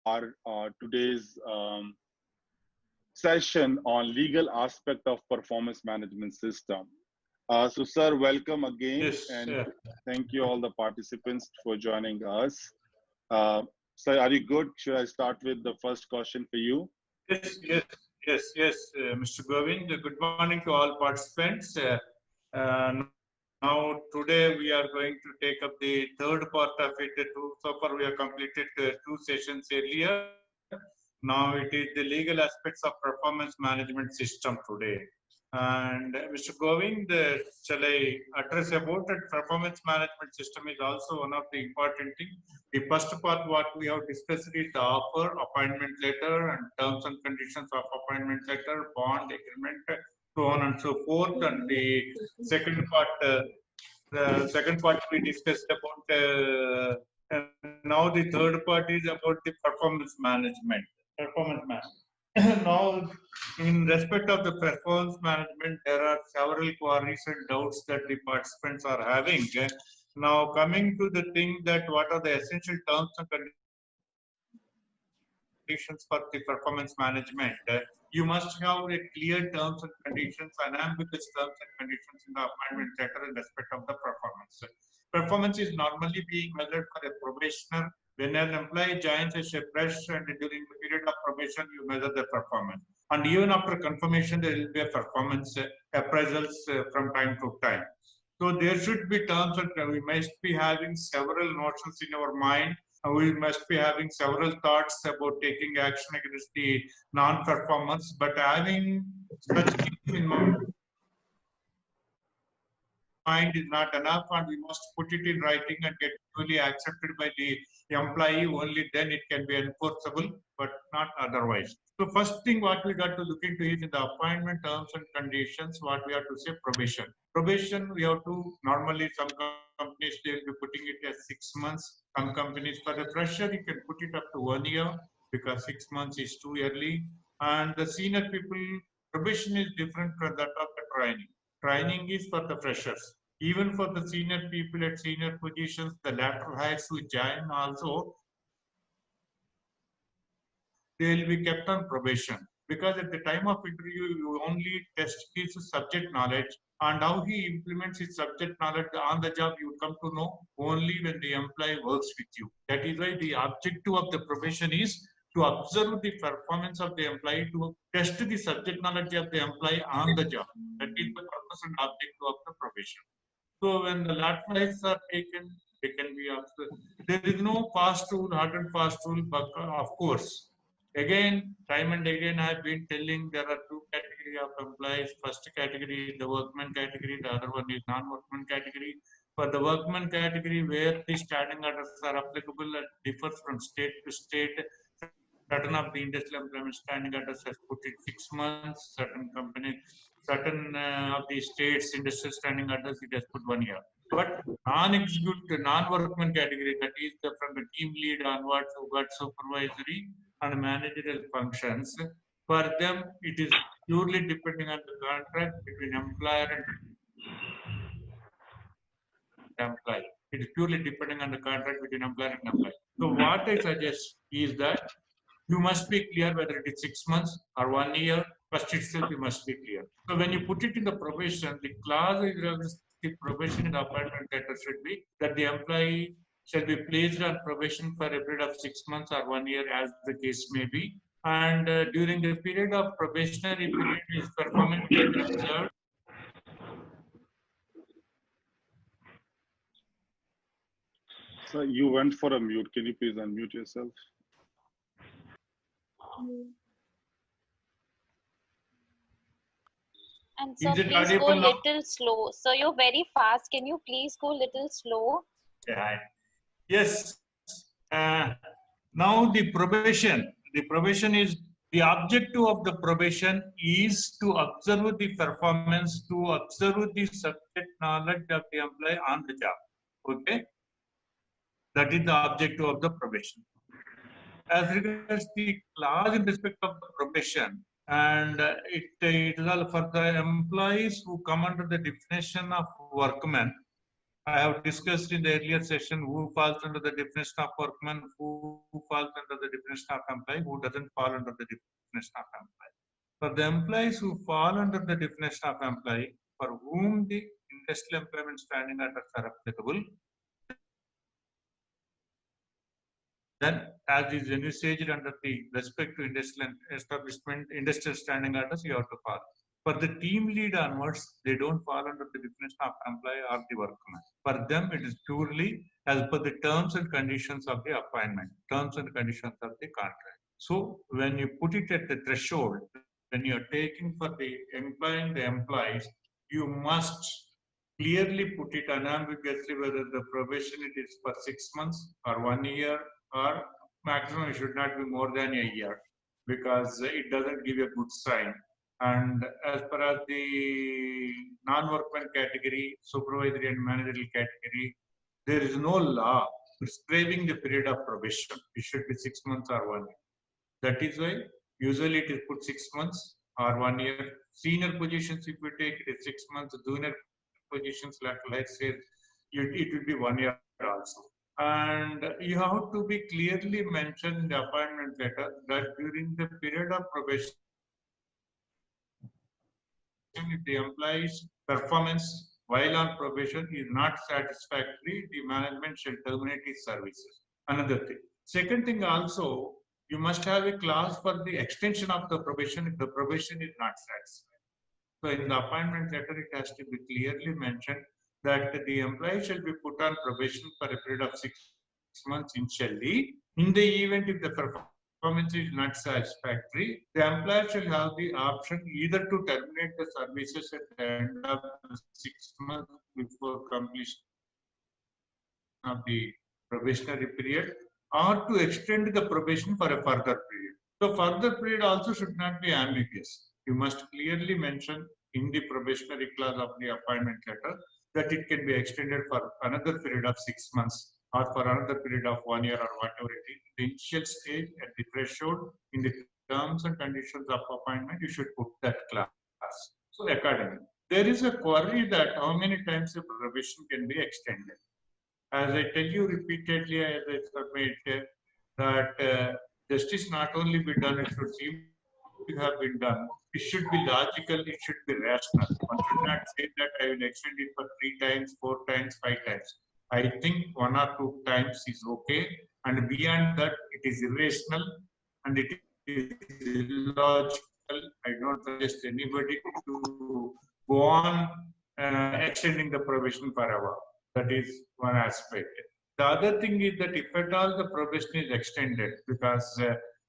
our today's session on legal aspect of performance management system. So, sir, welcome again, Yes, and thank you all the participants for joining us. Uh, sir, are you good? Should I start with the first question for you? yes, Mr. Govind. Good morning to all participants. Now, today we are going to take up the third part of it. So far, we have completed two sessions earlier. Now, it is the legal aspects of performance management system today. And Mr. Govind, shall I address about it? Performance management system is also one of the important things. The first part, what we have discussed is the offer, appointment letter, and terms and conditions of appointment letter, bond agreement, so on and so forth. And the second part we discussed about. And now the third part is about the performance management. Now, in respect of the performance management, there are several queries and doubts that the participants are having. Now, coming to the thing that what are the essential terms and conditions for the performance management, you must have a clear terms and conditions, unambiguous terms and conditions in the appointment letter in respect of the performance. Performance is normally being measured for a probationer. When an employee joins as a fresh and during the period of probation, you measure the performance. And even after confirmation, there will be a performance appraisals from time to time. So there should be terms and we must be having several notions in our mind. We must be having several thoughts about taking action against the non-performance, but having such things in mind is not enough, and we must put it in writing and get fully accepted by the employee. Only then it can be enforceable, but not otherwise. So first thing what we got to look into is in the appointment terms and conditions, what we have to say probation. Probation, we have to, normally some companies, they will be putting it as 6 months. Some companies, for the fresher, you can put it up to 1 year because 6 months is too early. And the senior people, probation is different from that of the training. Training is for the freshers. Even for the senior people at senior positions, the lateral hires who join also, they will be kept on probation. Because at the time of interview, you only test his subject knowledge, and how he implements his subject knowledge on the job, you come to know only when the employee works with you. That is why the objective of the probation is to observe the performance of the employee, to test the subject knowledge of the employee on the job. That is the purpose and objective of the probation. So when the lateral hires are taken, they can be observed. There is no fast rule, hard and fast rule, but of course, again, time and again, I have been telling there are two categories of employees. First category is the workman category, the other one is non-workman category. For the workman category, where the standing orders are applicable, it differs from state to state. Certain of the industrial employment standing orders has put it 6 months. Certain companies, certain of the states industrial standing orders, it has put 1 year. But non-executive, non-workman category, that is from the team lead onwards, who got supervisory and managerial functions, for them it is purely depending on the contract between employer and employee. It is purely depending on the contract between employer and employee. So what I suggest is that you must be clear whether it is 6 months or 1 year. First itself you must be clear. So when you put it in the probation, the clause is the probation in the appointment letter should be that the employee shall be placed on probation for a period of 6 months or 1 year, as the case may be. And during the period of probationary period, his performance is observed. So you went for a mute. Can you please unmute yourself? And so Is it please go a audible now? little slow. So you're very fast. Can you please go a little slow? Yeah. Yes. Now the probation is the objective of the probation is to observe the performance, to observe the subject knowledge of the employee on the job. Okay, that is the objective of the probation. As regards the clause in respect of the probation, and it is all for the employees who come under the definition of workmen. I have discussed in the earlier session who falls under the definition of workman, who falls under the definition of employee, who doesn't fall under the definition of employee. For the employees who fall under the definition of employee, for whom the industrial employment standing orders are applicable, then as is envisaged under the respect to industrial establishment, industrial standing orders, you have to follow. For the team lead onwards, they don't fall under the definition of employee or the workman. For them, it is purely as per the terms and conditions of the appointment, terms and conditions of the contract. So when you put it at the threshold, when you are taking for the employing the employees, you must clearly put it unambiguously whether the probation it is for 6 months or 1 year or maximum it should not be more than a year, because it doesn't give a good sign. And as per as the non-workman category, supervisory and managerial category, there is no law prescribing the period of probation. It should be 6 months or 1 year. That is why usually it is put 6 months or 1 year. Senior positions, if you take it is 6 months. Junior positions, let's say, it will be 1 year also. And you have to be clearly mentioned in the appointment letter that during the period of probation, if the employee's performance while on probation is not satisfactory, the management shall terminate his services. Another thing. Second thing also, you must have a clause for the extension of the probation if the probation is not satisfied. So in the appointment letter, it has to be clearly mentioned that the employee shall be put on probation for a period of 6 months initially. In the event if the performance is not satisfactory, the employer shall have the option either to terminate the services at the end of the 6 months before completion of the probationary period, or to extend the probation for a further period. So further period also should not be ambiguous. You must clearly mention in the probationary clause of the appointment letter that it can be extended for another period of 6 months or for another period of 1 year or whatever it is. The initial stage at the threshold in the terms and conditions of appointment, you should put that clause. So accordingly, there is a query that how many times a probation can be extended. As I tell you repeatedly, as I submit, that justice not only be done, it should seem to have been done. It should be logical, it should be rational. One should not say that I will extend it for 3 times, 4 times, 5 times. I think 1 or 2 times is okay, and beyond that, it is irrational and it is illogical. I don't suggest anybody to go on extending the probation forever. That is one aspect. The other thing is that if at all the probation is extended, because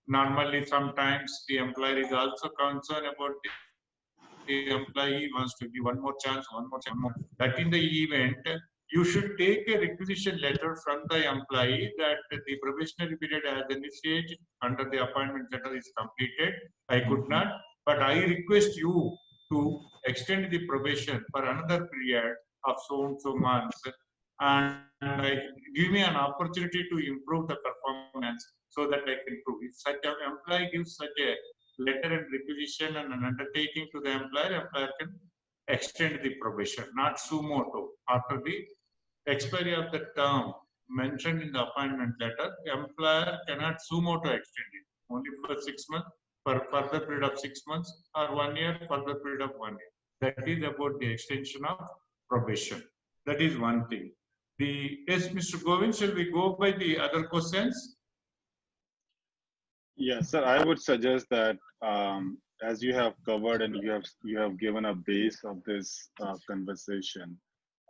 normally sometimes the employer is also concerned about the employee wants to give one more chance. That in the event, you should take a requisition letter from the employee that the probationary period has initiated under the appointment letter is completed. I could not, but I request you to extend the probation for another period of so and so months, and give me an opportunity to improve the performance so that I can prove. If such an employee gives such a letter and requisition and an undertaking to the employer can extend the probation, not suo motu. After the expiry of the term mentioned in the appointment letter, the employer cannot suo motu extend it, only for 6 months, for further period of 6 months, or 1 year, further period of 1 year. That is about the extension of probation. That is one thing. Yes, Mr. Govind, shall we go by the other questions? Yes, sir. I would suggest that as you have covered and you have given a base of this conversation,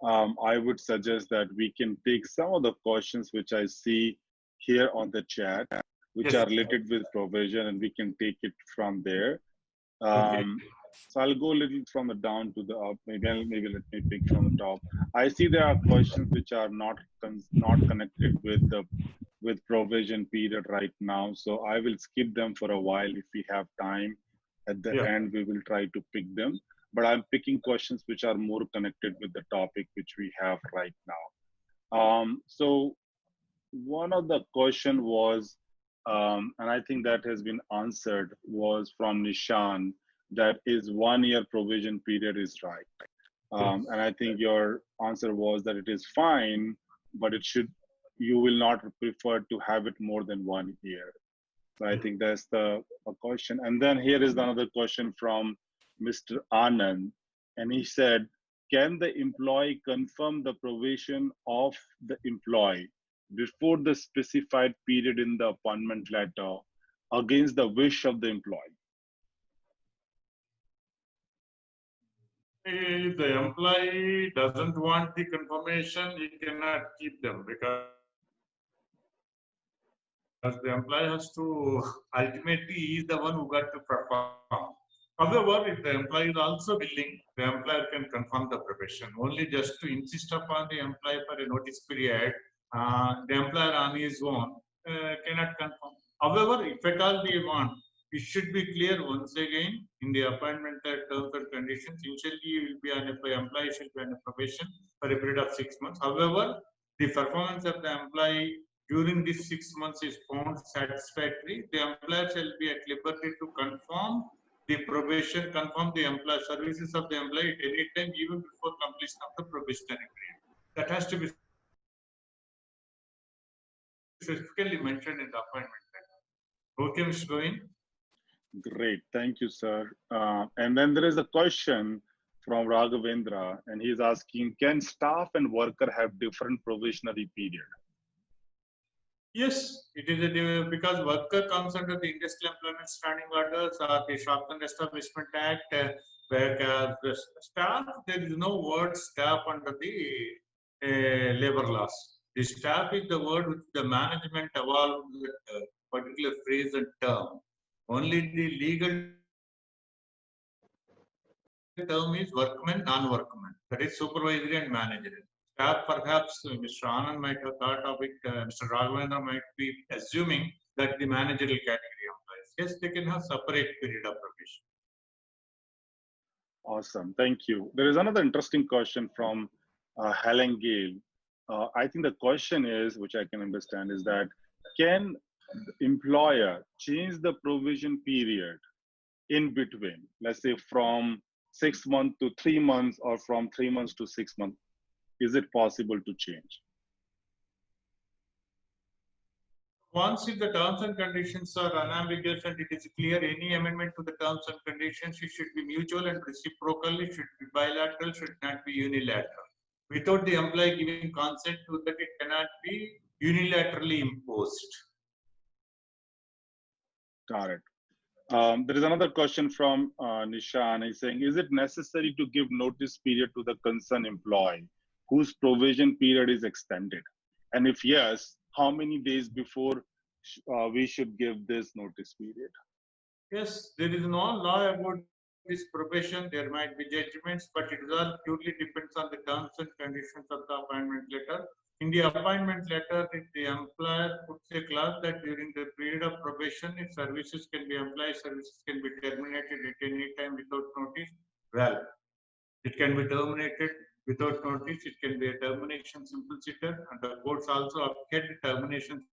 I would suggest that we can take some of the questions which I see here on the chat, which Yes. are related with provision, and we can take it from there. Okay. So I'll go a little from the down to the up. Maybe let me pick from the top. I see there are questions which are not connected with provision period right now. So I will skip them for a while. If we have time at the end, we will try to pick them. But I'm picking questions which are more connected with the topic which we have right now. So one of the question was, and I think that has been answered, was from Nishan, that is 1 year provision period is right. And I think your answer was that it is fine, but you will not prefer to have it more than 1 year. So I think that's the a question. And then here is another question from Mr. Anand. And he said, can the employee confirm the provision of the employee before the specified period in the appointment letter against the wish of the employee? If the employee doesn't want the confirmation, he cannot keep them because the employee has to ultimately he is the one who got to perform. However, if the employee is also willing, the employer can confirm the probation. Only just to insist upon the employee for a notice period, the employer on his own cannot confirm. However, if at all they want, it should be clear once again in the appointment terms and conditions. Initially, you will be on a employee should be on a probation for a period of 6 months. However, the performance of the employee during these 6 months is found satisfactory, the employer shall be at liberty to confirm the probation, confirm the employer services of the employee at any time, even before completion of the probationary period. That has to be specifically mentioned in the appointment letter. Okay, Mr. Govind? Great, thank you, sir. And then there is a question from Raghavendra, and he's asking, can staff and worker have different probationary period? Yes, it is a, because worker comes under the Industrial Employment Standing Orders or the Shop and Establishment Act, where the staff, there is no word staff under the labor laws. The staff is the word which the management evolved with a particular phrase and term. Only the legal term is workman, non-workman. That is supervisory and managerial. Staff, perhaps Mr. Anand might have thought of it, Mr. Raghavendra might be assuming that the managerial category employees. Yes, they can have separate period of probation. Awesome, thank you. There is another interesting question from Helen Gale. I think the question is, which I can understand, is that can the employer change the provision period in between, let's say from 6 months to 3 months or from 3 months to 6 months? Is it possible to change? Once if the terms and conditions are unambiguous and it is clear, any amendment to the terms and conditions, it should be mutual and reciprocal, it should be bilateral, should not be unilateral. Without the employee giving consent to that, it cannot be unilaterally imposed. Got it. There is another question from Nishan. He's saying, is it necessary to give notice period to the concerned employee whose provision period is extended? And if yes, how many days before we should give this notice period? Yes, there is no law about this probation. There might be judgments, but it all purely depends on the terms and conditions of the appointment letter. In the appointment letter, if the employer puts a clause that during the period of probation, if services can be employee services can be terminated at any time without notice, well, it can be terminated without notice. It can be a termination simple sitter, and the courts also upheld termination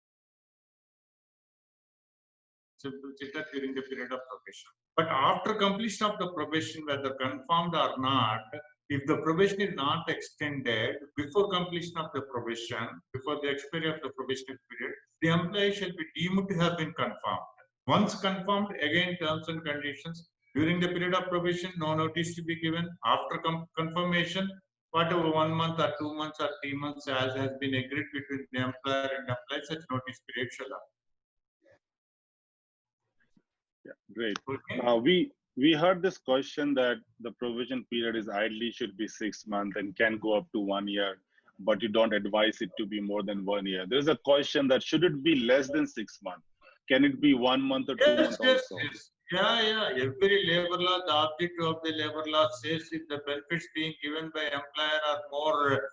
simple sitter during the period of probation. But after completion of the probation, whether confirmed or not, if the probation is not extended before completion of the probation, before the expiry of the probationary period, the employee shall be deemed to have been confirmed. Once confirmed, again terms and conditions. During the period of probation, no notice to be given. After confirmation, whatever 1 month or 2 months or 3 months as has been agreed between the employer and employee, such notice period shall have. Yeah, great. Okay. We heard this question that the provision period is ideally should be 6 months and can go up to 1 year, but you don't advise it to be more than 1 year. There's a question that should it be less than 6 months? Can it be 1 month or 2 months also? Yes. Yeah. Every labor law, the objective of the labor law says if the benefits being given by employer are more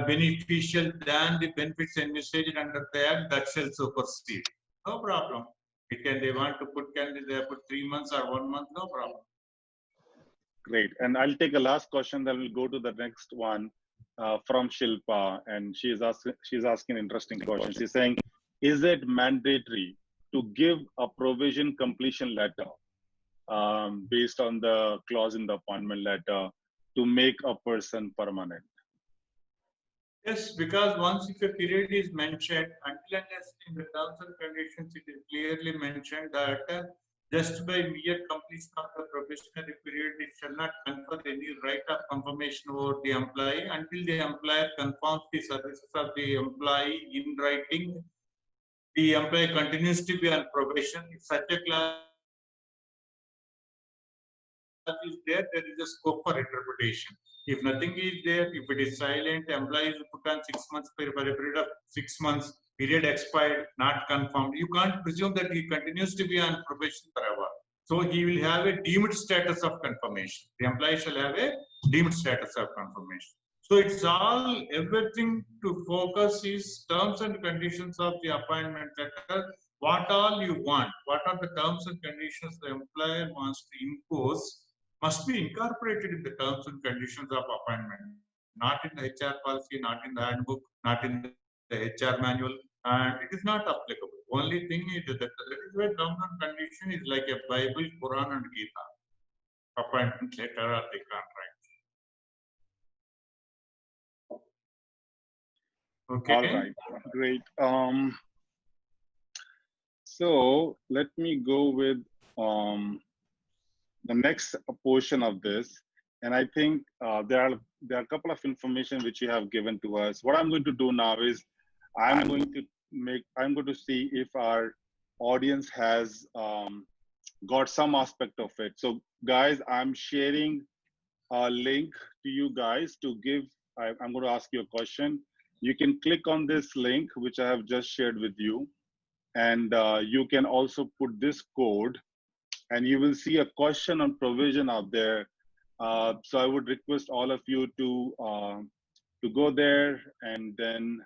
beneficial than the benefits envisaged under the act, that shall supersede. No problem. They want to put, they put 3 months or 1 month, no problem. Great. And I'll take a last question that will go to the next one from Shilpa. And she's asking an interesting question. She's saying, is it mandatory to give a provision completion letter based on the clause in the appointment letter to make a person permanent? Yes, because once if a period is mentioned, until unless in the terms and conditions it is clearly mentioned that just by mere completion of the probationary period, it shall not confer any right of confirmation over the employee until the employer confirms the services of the employee in writing. The employee continues to be on probation. If such a clause is there, there is a scope for interpretation. If nothing is there, if it is silent, employee is put on 6 months for a period of 6 months, period expired, not confirmed. You can't presume that he continues to be on probation forever. So he will have a deemed status of confirmation. The employee shall have a deemed status of confirmation. So it's all, everything to focus is terms and conditions of the appointment letter. What all you want, what are the terms and conditions the employer wants to impose must be incorporated in the terms and conditions of appointment, not in the HR policy, not in the handbook, not in the HR manual, and it is not applicable. Only thing is that is where terms and condition is like a Bible, Quran, and Gita. Appointment letter or the contract. Okay. All right, great. So let me go with the next portion of this. And I think there are a couple of information which you have given to us. What I'm going to do now is I'm going to see if our audience has got some aspect of it. So guys, I'm sharing a link to you guys to give, I'm going to ask you a question. You can click on this link, which I have just shared with you. And you can also put this code and you will see a question on provision out there. So I would request all of you to go there and then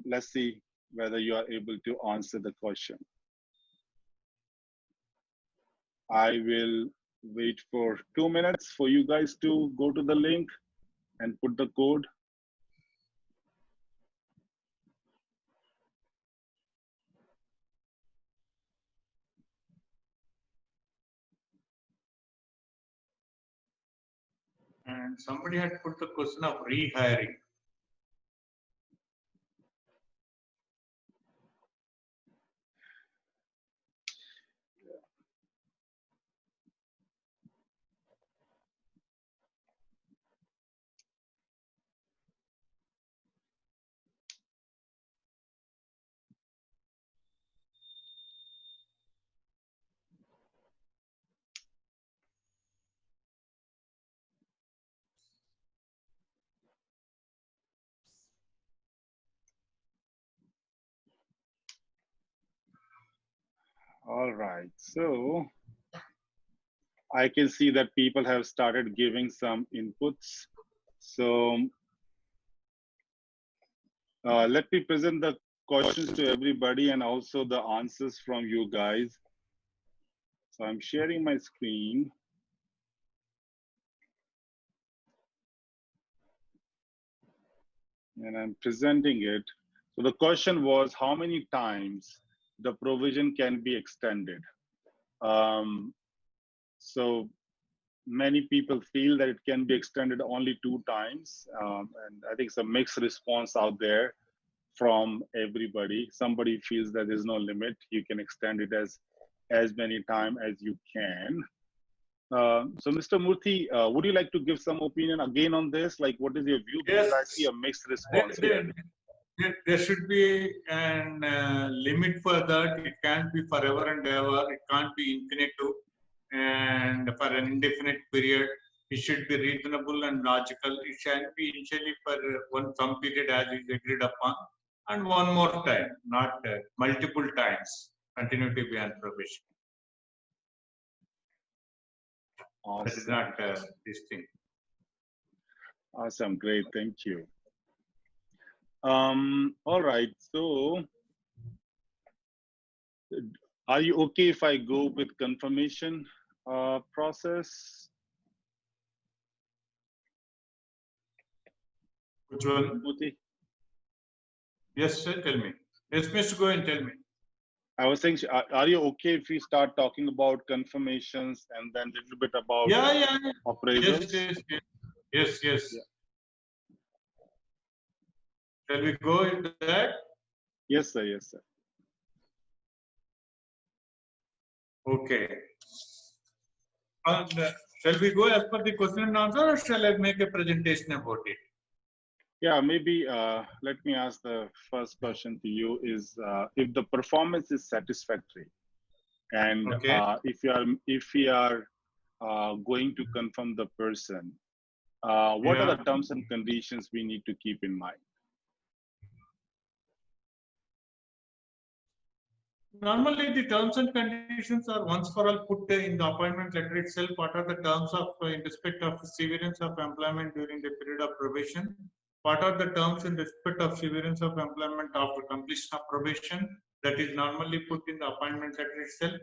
let's see whether you are able to answer the question. I will wait for 2 minutes for you guys to go to the link and put the code. And somebody had put the question of rehiring. All right, so I can see that people have started giving some inputs. So let me present the questions to everybody and also the answers from you guys. So I'm sharing my screen. And I'm presenting it. So the question was, how many times the provision can be extended? So many people feel that it can be extended only 2 times. And I think it's a mixed response out there from everybody. Somebody feels that there's no limit. You can extend it as many times as you can. So Mr. Murthy, would you like to give some opinion again on this? Like, what is your view? Because Yes. I see a mixed response here. There should be an limit for that. It can't be forever and ever. It can't be infinitive. And for an indefinite period, it should be reasonable and logical. It shall be initially for some period as is agreed upon, and one more time, not multiple times. Continue to be on probation. Awesome. That is not this thing. Awesome, great, thank you. All right, so are you okay if I go with confirmation process? Which one? Murthy? Yes, sir, tell me. Yes, Mr. Go and tell me. I was saying, are you okay if we start talking about confirmations and then a little bit about Yeah. appraisals? Yes. Yeah. Shall we go into that? Yes, sir. Yes, sir. Okay. And shall we go as per the question and answer, or shall I make a presentation about it? Yeah, maybe let me ask the first question to you is if the performance is satisfactory and Okay. if we are going to confirm the person, what are Yeah. the terms and conditions we need to keep in mind? Normally, the terms and conditions are once for all put in the appointment letter itself. What are the terms of in respect of severance of employment during the period of probation? What are the terms in respect of severance of employment after completion of probation? That is normally put in the appointment letter itself.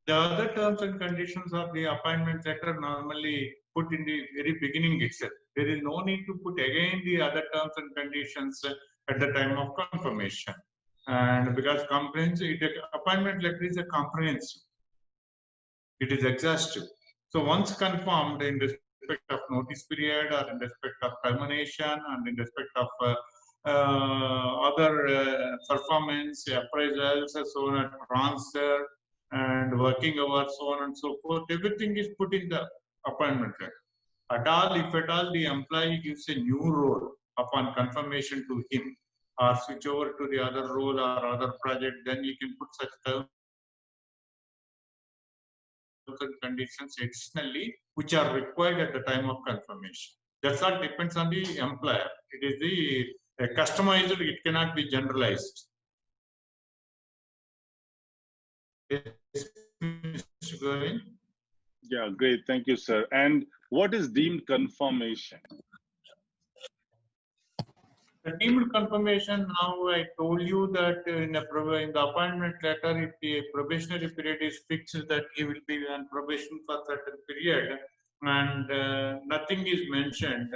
The other terms and conditions of the appointment letter normally put in the very beginning itself. There is no need to put again the other terms and conditions at the time of confirmation. And because comprehensive, appointment letter is a comprehensive, it is exhaustive. So once confirmed in respect of notice period or in respect of termination and in respect of other performance, appraisals, so on, transfer and working hours, so on and so forth, everything is put in the appointment letter. At all, if at all the employee gives a new role upon confirmation to him, or switch over to the other role or other project, then you can put such terms and conditions additionally, which are required at the time of confirmation. That's all depends on the employer. It is the customized, it cannot be generalized. Yes, Mr. Govind? Yeah, great. Thank you, sir. And what is deemed confirmation? The deemed confirmation, now I told you that in the appointment letter, if the probationary period is fixed that he will be on probation for certain period and nothing is mentioned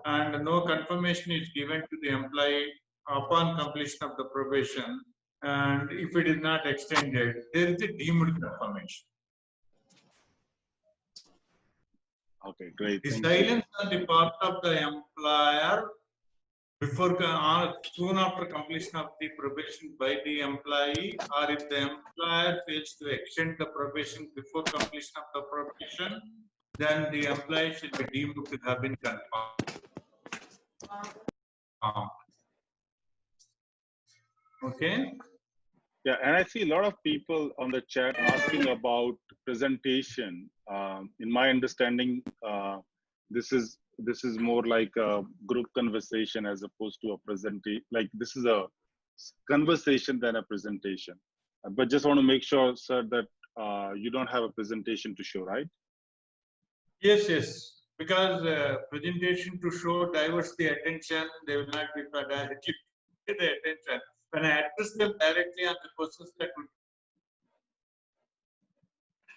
and no confirmation is given to the employee upon completion of the probation, and if it is not extended, there is a deemed confirmation. Okay, great. The Thank you. silence on the part of the employer before soon after completion of the probation by the employee, or if the employer fails to extend the probation before completion of the probation, then the employee should be deemed to have been confirmed. Okay. Yeah, and I see a lot of people on the chat asking about presentation. In my understanding, this is more like a group conversation as opposed to a presentation. Like this is a conversation than a presentation. But just want to make sure, sir, that you don't have a presentation to show, right? Yes. Because presentation to show diverts the attention, they will not be directly pay the attention. When I address them directly on the questions that would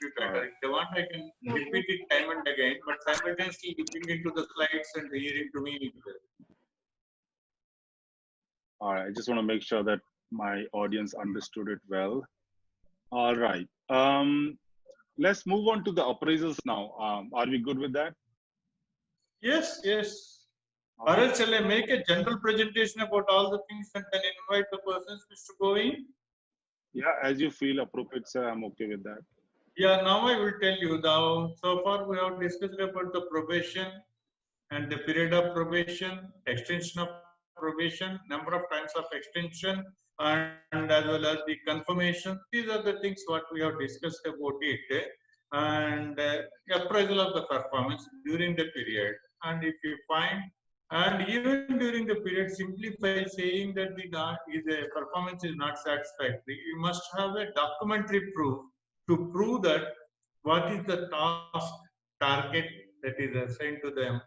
be better. If they want, I can repeat it time and again, but simultaneously looking into the slides and hearing to me. All right, I just want to make sure that my audience understood it well. All right. Let's move on to the appraisals now. Are we good with that? Yes. Or else shall I make a general presentation about all the things and then invite the persons Mr. Govind? Yeah, as you feel appropriate, sir. I'm okay with that. Yeah, now I will tell you. Now, so far we have discussed about the probation and the period of probation, extension of probation, number of times of extension, and as well as the confirmation. These are the things what we have discussed about it, and appraisal of the performance during the period. And if you find, and even during the period, simplify saying that the performance is not satisfactory, you must have a documentary proof to prove that what is the task target that is assigned to the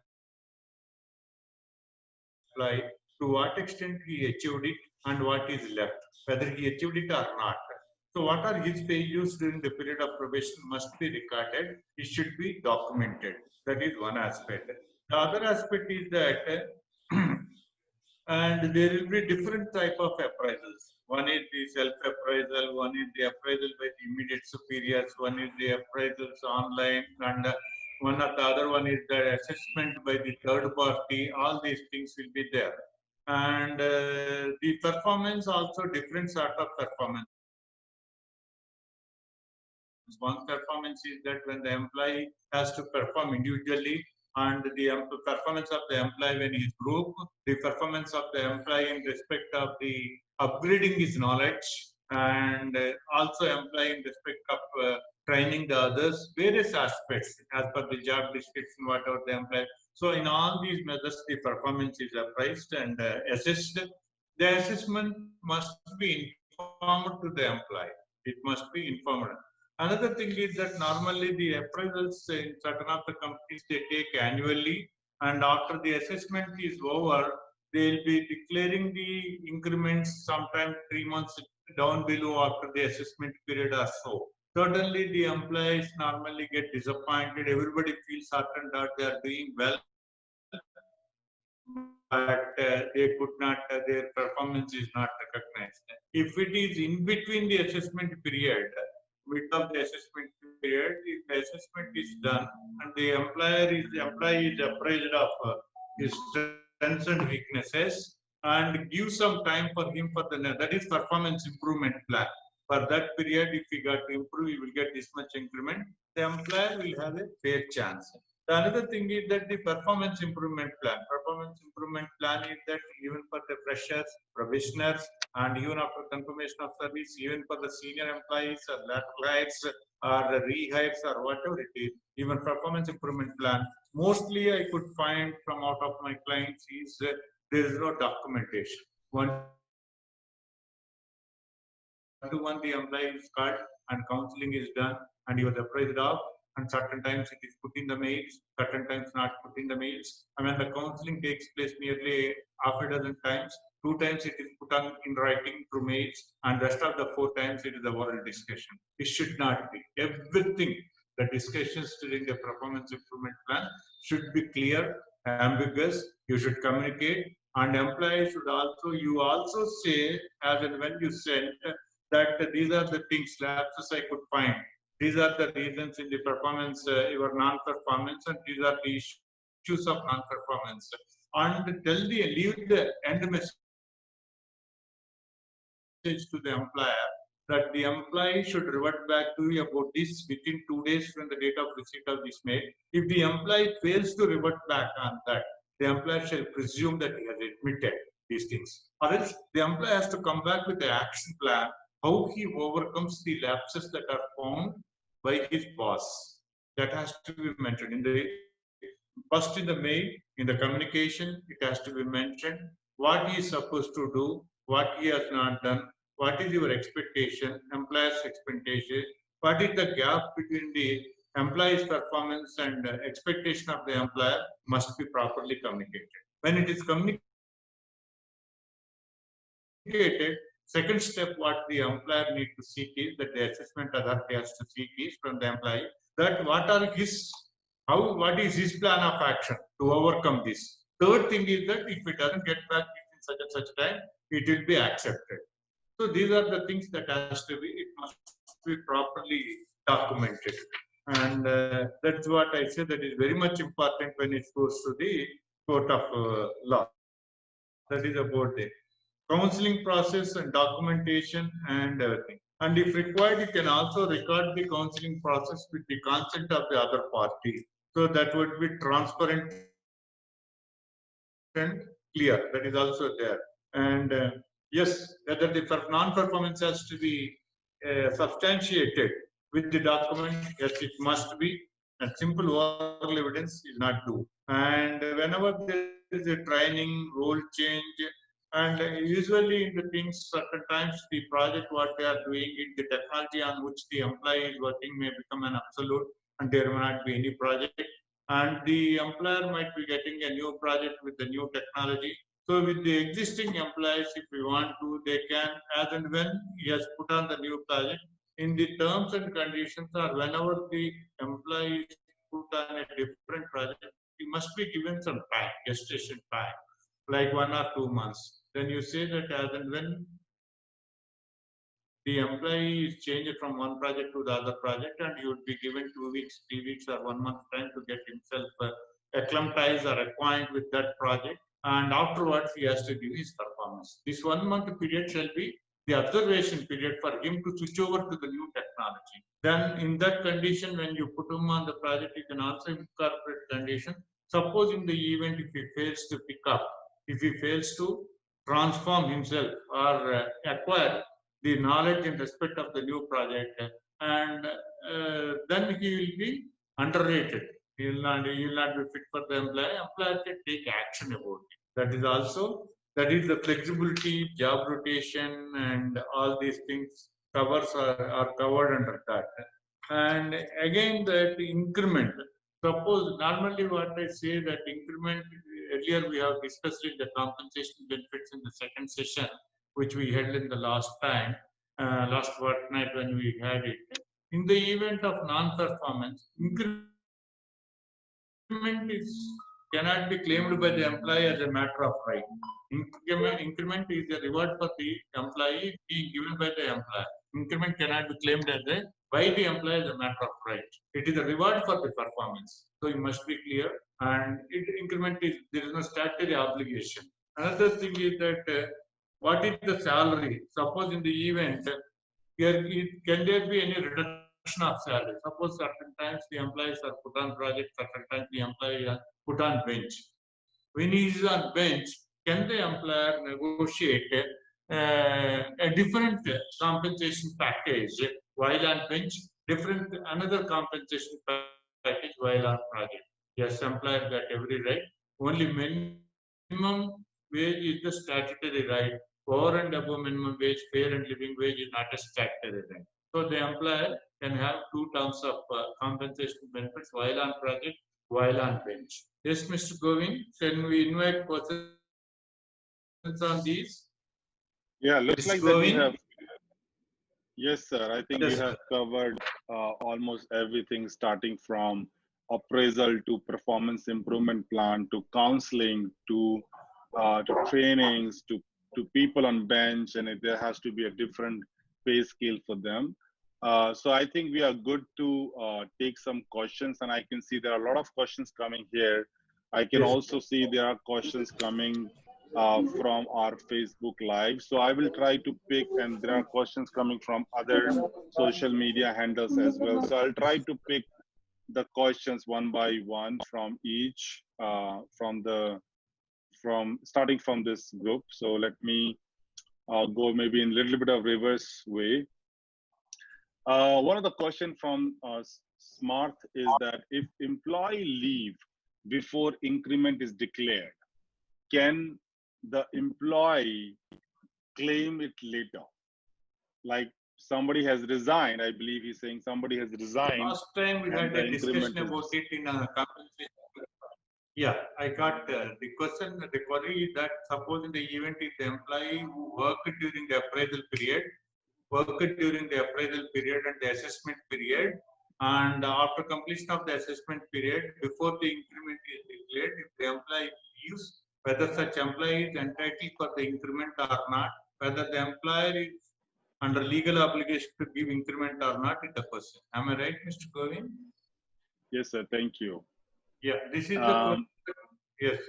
employee, to what extent he achieved it and what is left, whether he achieved it or not. So what are his failures during the period of probation must be recorded. It should be documented. That is one aspect. The other aspect is that and there will be different type of appraisals. One is the self-appraisal. appraisal, one is the appraisal by the immediate superiors, one is the appraisals online, and one or the other one is the assessment by the third party. All these things will be there. And the performance also different sort of performance. One performance is that when the employee has to perform individually, and the performance of the employee when he is group, the performance of the employee in respect of the upgrading his knowledge, and also employee in respect of training the others, various aspects as per the job description, whatever the employee. So in all these methods, the performance is appraised and assessed. The assessment must be informed to the employee. It must be informed. Another thing is that normally the appraisals in certain of the companies they take annually, and after the assessment is over, they will be declaring the increments sometime 3 months down below after the assessment period or so. Certainly, the employees normally get disappointed. Everybody feels certain that they are doing well, but they could not, their performance is not recognized. If it is in between the assessment period, mid of the assessment period, if the assessment is done and the employee is appraised of his strengths and weaknesses, and give some time for him for that is performance improvement plan. For that period, if he got to improve, he will get this much increment. The employer will have a fair chance. The another thing is that the performance improvement plan. Performance improvement plan is that even for the freshers, probationers, and even after confirmation of service, even for the senior employees or lateral hires or the rehires or whatever it is, even performance improvement plan. Mostly I could find from out of my clients is there is no documentation. One to one the employee is called and counseling is done and he was appraised of, and certain times it is put in the mails, certain times not put in the mails. And when the counseling takes place nearly half a dozen times, 2 times it is put on in writing through mails, and rest of the 4 times it is a oral discussion. It should not be. Everything, the discussions during the performance improvement plan should be clear, ambiguous. You should communicate, and employees should also, you also say as and when you send that these are the things, lapses I could find. These are the reasons in the performance, your non-performance, and these are the issues of non-performance. And leave the end message to the employer that the employee should revert back to you about this within 2 days from the date of receipt of this mail. If the employee fails to revert back on that, the employer shall presume that he has admitted these things. Or else the employer has to come back with the action plan, how he overcomes the lapses that are found by his boss. That has to be mentioned in the first in the mail, in the communication, it has to be mentioned what he is supposed to do, what he has not done, what is your expectation, employer's expectation, what is the gap between the employee's performance and expectation of the employer must be properly communicated. When it is communicated, second step what the employer need to seek is that the assessment authority has to seek is from the employee that what is his plan of action to overcome this. Third thing is that if it doesn't get back in such and such time, it will be accepted. So these are the things that has to be, it must be properly documented. And that's what I say that is very much important when it goes to the court of law. That is about the counseling process and documentation and everything. And if required, you can also record the counseling process with the consent of the other party. So that would be transparent and clear. That is also there. And yes, whether the non-performance has to be substantiated with the document, yes, it must be. And simple oral evidence is not due. And whenever there is a training, role change, and usually in the things, certain times the project what they are doing, the technology on which the employee is working may become an absolute, and there may not be any project. And the employer might be getting a new project with the new technology. So with the existing employees, if we want to, they can, as and when he has put on the new project, in the terms and conditions, or whenever the employee is put on a different project, he must be given some time, gestation time, like 1 or 2 months. Then you say that as and when the employee is changed from one project to the other project, and he would be given 2 weeks, 3 weeks, or 1 month time to get himself acclimatized or acquainted with that project. And afterwards, he has to give his performance. This 1 month period shall be the observation period for him to switch over to the new technology. Then in that condition, when you put him on the project, you can also incorporate condition. Suppose in the event, if he fails to pick up, if he fails to transform himself or acquire the knowledge in respect of the new project, and then he will be underrated. He will not be fit for the employer. Employer can take action about it. That is the flexibility, job rotation, and all these things are covered under that. And again, that increment. Suppose normally what I say that increment, earlier we have discussed in the compensation benefits in the second session, which we held in the last time, last fortnight when we had it. In the event of non-performance, increment cannot be claimed by the employee as a matter of right. Increment is a reward for the employee being given by the employer. Increment cannot be claimed as by the employer as a matter of right. It is a reward for the performance. So you must be clear. And increment is, there is no statutory obligation. Another thing is that what is the salary? Suppose in the event, can there be any reduction of salary? Suppose certain times the employees are put on project, certain times the employee are put on bench. When he is on bench, can the employer negotiate a different compensation package while on bench, another compensation package while on project? Yes, employer got every right. Only minimum wage is the statutory right. Over and above minimum wage, fair and living wage is not a statutory right. So the employer can have two terms of compensation benefits while on project, while on bench. Yes, Mr. Govind, can we invite questions on these? Yeah, looks Mr. like that we Govind? have. Yes, sir. I think Yes, we have covered almost everything, starting from appraisal to performance improvement plan to counseling to trainings to people on bench, and there has to be a different pay scale for them. So I think we are good to take some questions, and I can see there are a lot of questions coming here. I can Yes. also see there are questions coming from our Facebook Live. So I will try to pick, and there are questions coming from other social media handles as well. So I'll try to pick the questions one by one from each, starting from this group. So let me go maybe in a little bit of reverse way. One of the question from Smart is that if employee leave before increment is declared, can the employee claim it later? Like somebody has resigned, I believe he's saying somebody has resigned. Last time we had a discussion about it in a compensation. Yeah, I got the question, the query is that suppose in the event if the employee who worked during the appraisal period and the assessment period, and after completion of the assessment period, before the increment is declared, if the employee leaves, whether such employee is entitled for the increment or not, whether the employer is under legal obligation to give increment or not is the question. Am I right, Mr. Govind? Yes, sir. Thank you. Yeah, this is the question. Yes.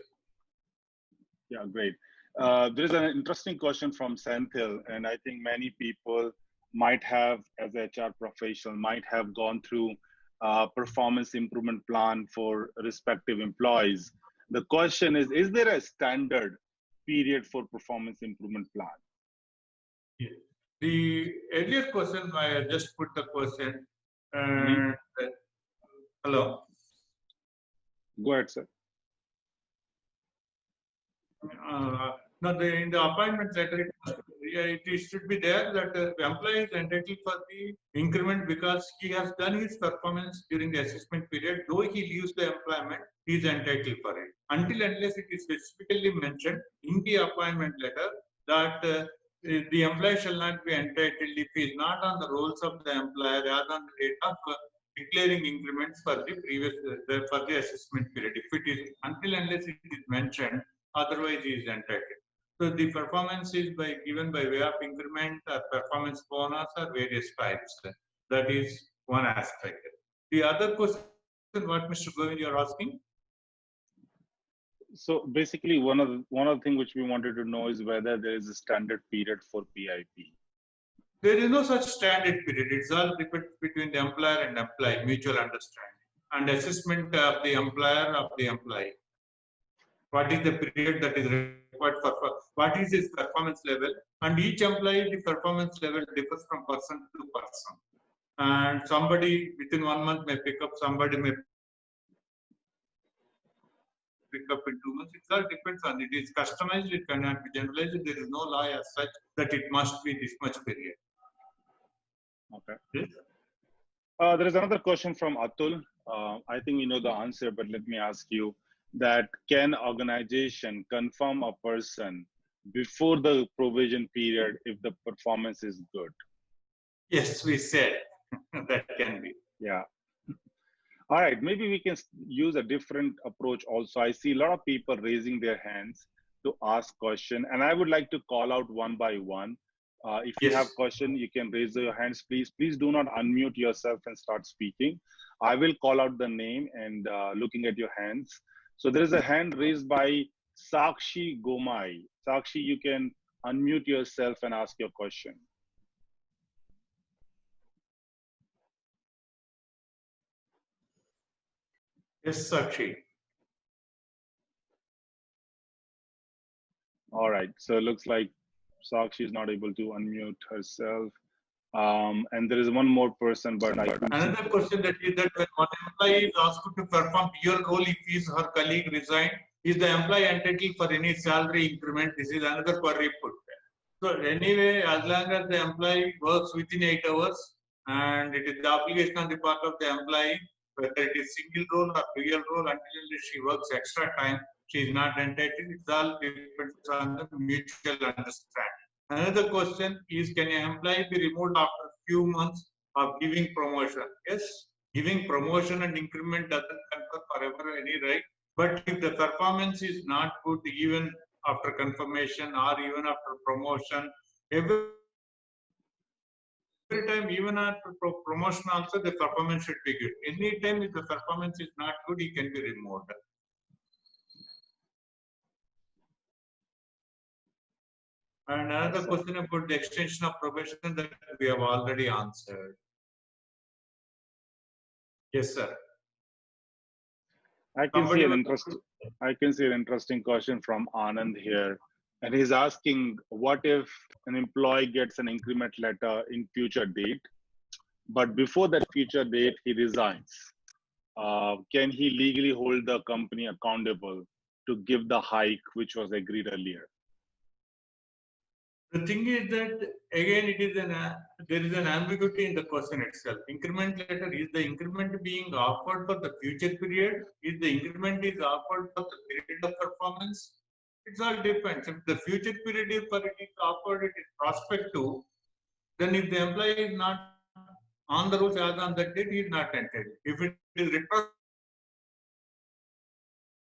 Yeah, great. There is an interesting question from Senthil, and I think many people might have, as HR professional, might have gone through performance improvement plan for respective employees. The question is there a standard period for performance improvement plan? Yeah. The earlier question, I just put the question. Hello. Go ahead, sir. No, in the appointment letter, it should be there that the employee is entitled for the increment because he has done his performance during the assessment period. Though he leaves the employment, he is entitled for it. Until unless it is specifically mentioned in the appointment letter that the employee shall not be entitled if he is not on the rolls of the employer rather on the date of declaring increments for the previous for the assessment period. If it is until unless it is mentioned, otherwise he is entitled. So the performance is given by way of increment or performance bonus or various types. That is one aspect. The other question, what Mr. Govind you are asking? So basically, one of the things which we wanted to know is whether there is a standard period for PIP. There is no such standard period. It's all depends between the employer and employee, mutual understanding and assessment of the employer of the employee. What is the period that is required for what is his performance level, and each employee the performance level differs from person to person. And somebody within 1 month may pick up, somebody may pick up in 2 months. It all depends on it. It is customized, it cannot be generalized. There is no law as such that it must be this much period. Okay. Yes. There is another question from Atul. I think you know the answer, but let me ask you that can organization confirm a person before the provision period if the performance is good? Yes, we said that can be. Yeah. All right, maybe we can use a different approach also. I see a lot of people raising their hands to ask question, and I would like to call out one by one. If you Yes. have question, you can raise your hands, please. Please do not unmute yourself and start speaking. I will call out the name and looking at your hands. So there is a hand raised by Sakshi Gomai. Sakshi, you can unmute yourself and ask your question. Yes, Sakshi. All right, so it looks like Sakshi is not able to unmute herself. And there is one more person, but Another question that is that when one employee is asked to perform dual role if his or her colleague resign, is the employee entitled for any salary increment? This is another query put there. So anyway, as long as the employee works within 8 hours, and it is the obligation on the part of the employee, whether it is single role or dual role, until she works extra time, she is not entitled. It all depends on the mutual understanding. Another question is, can an employee be removed after a few months of giving promotion? Yes, giving promotion and increment doesn't confer forever any right. But if the performance is not good, even after confirmation or even after promotion, every time, even after promotion also, the performance should be good. Anytime if the performance is not good, he can be removed. And another question about the extension of probation that we have already answered. Yes, sir. I can see an interesting question from Anand here. And he's asking, what if an employee gets an increment letter in future date, but before that future date, he resigns? Can he legally hold the company accountable to give the hike which was agreed earlier? The thing is that again, it is there is an ambiguity in the question itself. Increment letter, is the increment being offered for the future period? Is the increment is offered for the period of performance? It all depends. If the future period is for it is offered, it is prospective. Then if the employee is not on the rules as on that date, he is not entitled. If it is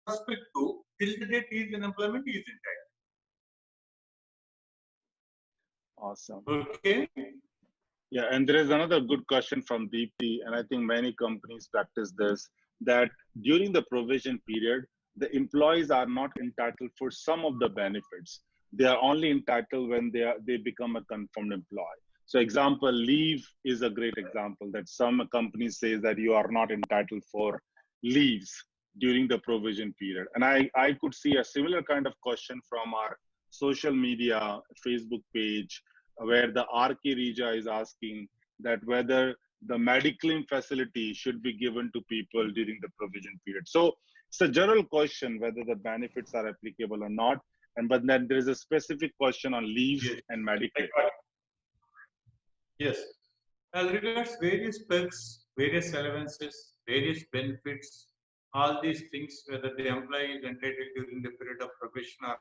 retrospective, till the date he is in employment, he is entitled. Awesome. Okay. Yeah, and there is another good question from Deepti, and I think many companies practice this, that during the provision period, the employees are not entitled for some of the benefits. They are only entitled when they become a confirmed employee. So example, leave is a great example that some companies say that you are not entitled for leaves during the provision period. And I could see a similar kind of question from our social media, Facebook page, where the RK Rija is asking that whether the Mediclaim facility should be given to people during the provision period. So it's a general question whether the benefits are applicable or not. But then there is a specific question on leaves and Mediclaim. Yes. As regards various perks, various allowances, various benefits, all these things, whether the employee is entitled during the period of probation or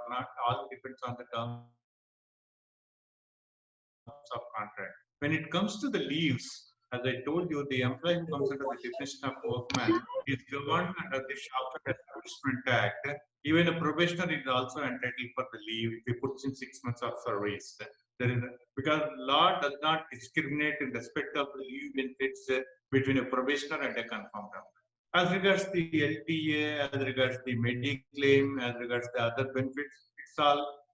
not, all depends on the terms of contract. When it comes to the leaves, As I told you, the employee who comes under the definition of workman is governed under the Shop and Establishment Act. Even a probationer is also entitled for the leave if he puts in 6 months of service. There is because law does not discriminate in respect of the leave benefits between a probationer and a confirmed employee. As regards the LTA, as regards the Mediclaim, as regards the other benefits,